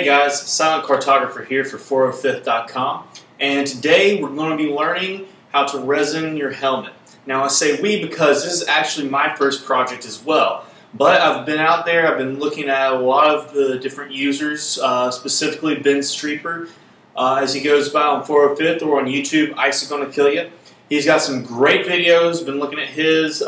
guys, Silent Cartographer here for 405th.com, and today we're going to be learning how to resin your helmet. Now I say we because this is actually my first project as well, but I've been out there, I've been looking at a lot of the different users, specifically Ben Streeper, as he goes by on 405th or on YouTube, Ice is Gonna Kill You. He's got some great videos, been looking at his.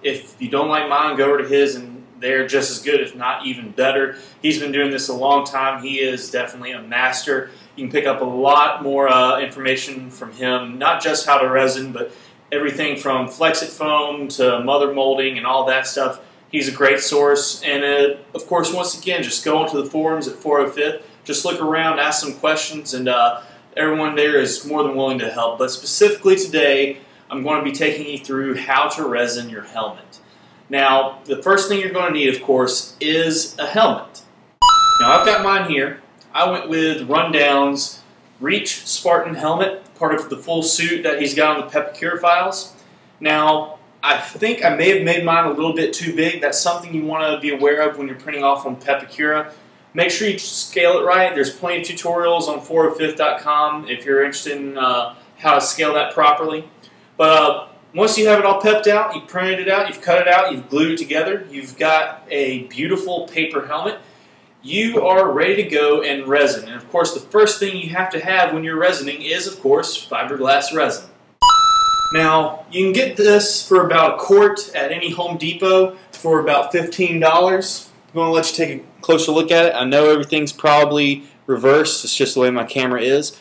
If you don't like mine, go over to his and they're just as good, if not even better. He's been doing this a long time. He is definitely a master. You can pick up a lot more information from him, not just how to resin, but everything from Flexit foam to mother molding and all that stuff. He's a great source. And of course, once again, just go onto the forums at 405th. Just look around, ask some questions, and everyone there is more than willing to help. But specifically today, I'm going to be taking you through how to resin your helmet. Now, the first thing you're going to need, of course, is a helmet. Now, I've got mine here. I went with Rundown's Reach Spartan helmet, part of the full suit that he's got on the Pepicura files. Now, I think I may have made mine a little bit too big. That's something you want to be aware of when you're printing off on Pepicura. Make sure you scale it right. There's plenty of tutorials on 405th.com if you're interested in how to scale that properly. But once you have it all pepped out, you've printed it out, you've cut it out, you've glued it together, you've got a beautiful paper helmet, you are ready to go and resin. And of course, the first thing you have to have when you're resining is, of course, fiberglass resin. Now, you can get this for about a quart at any Home Depot for about $15. I'm going to let you take a closer look at it. I know everything's probably reversed. It's just the way my camera is.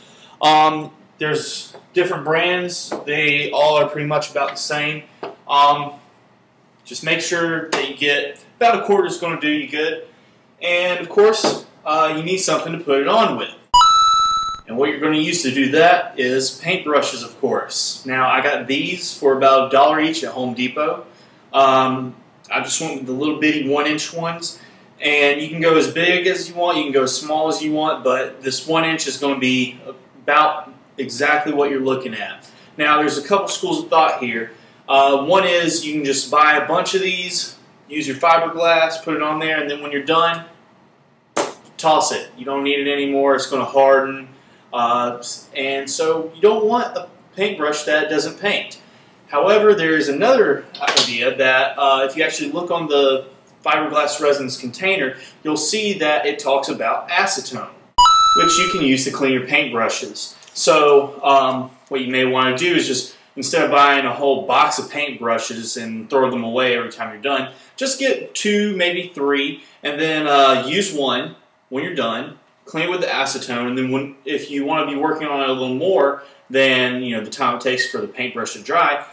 There's different brands. They all are pretty much about the same. Just make sure that you get about a quart is going to do you good. And of course, you need something to put it on with. And what you're going to use to do that is paintbrushes, of course. Now, I got these for about $1 each at Home Depot. I just went with the little bitty 1-inch ones. And you can go as big as you want, you can go as small as you want, but this 1-inch is going to be about exactly what you're looking at. Now, there's a couple schools of thought here. One is you can just buy a bunch of these, use your fiberglass, put it on there, and then when you're done, toss it. You don't need it anymore. It's going to harden. And so you don't want a paintbrush that doesn't paint. However, there is another idea that if you actually look on the fiberglass resin's container, you'll see that it talks about acetone, which you can use to clean your paintbrushes. So what you may want to do is just, instead of buying a whole box of paintbrushes and throw them away every time you're done, just get 2, maybe 3, and then use one when you're done, clean it with the acetone, and then if you want to be working on it a little more than the time it takes for the paintbrush to dry,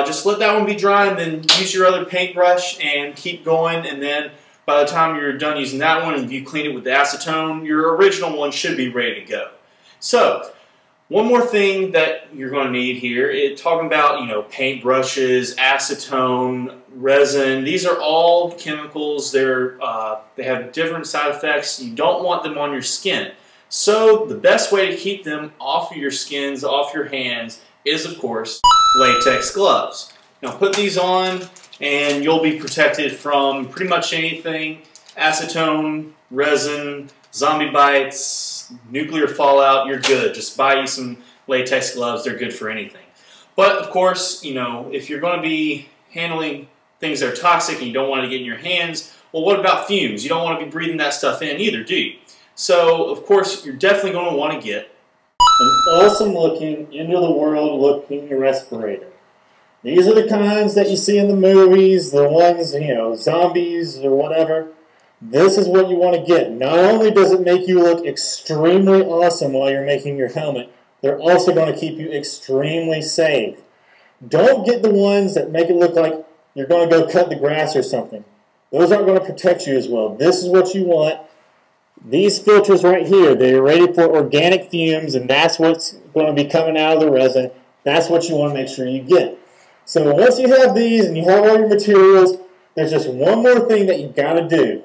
just let that one be dry and then use your other paintbrush and keep going, and then by the time you're done using that one and you clean it with the acetone, your original one should be ready to go. So, one more thing that you're going to need here is talking about, paintbrushes, acetone, resin. These are all chemicals. They have different side effects. You don't want them on your skin. So the best way to keep them off of your skins, off your hands, is of course latex gloves. Now put these on and you'll be protected from pretty much anything: acetone, resin, zombie bites, nuclear fallout. You're good. Just buy you some latex gloves. They're good for anything. But of course, if you're going to be handling things that are toxic and you don't want to get in your hands, well, what about fumes? You don't want to be breathing that stuff in either, do you? So of course, you're definitely going to want to get an awesome looking, end of the world looking respirator. These are the kinds that you see in the movies, the ones, zombies or whatever. This is what you want to get. Not only does it make you look extremely awesome while you're making your helmet, they're also going to keep you extremely safe. Don't get the ones that make it look like you're going to go cut the grass or something. Those aren't going to protect you as well. This is what you want. These filters right here, they're rated for organic fumes, and that's what's going to be coming out of the resin. That's what you want to make sure you get. So once you have these and you have all your materials, there's just one more thing that you've got to do.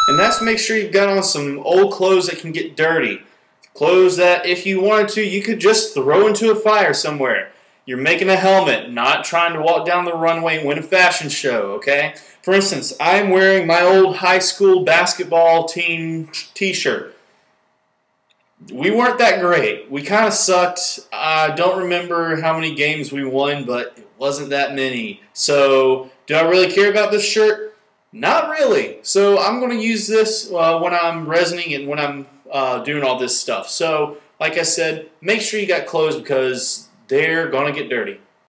And that's make sure you've got on some old clothes that can get dirty. Clothes that, if you wanted to, you could just throw into a fire somewhere. You're making a helmet, not trying to walk down the runway and win a fashion show, okay? For instance, I'm wearing my old high school basketball team t-shirt. we weren't that great. We kind of sucked. I don't remember how many games we won, but it wasn't that many. So, do I really care about this shirt? Not really. So, I'm going to use this when I'm resining and when I'm doing all this stuff. So, like I said, make sure you got clothes because they're going to get dirty.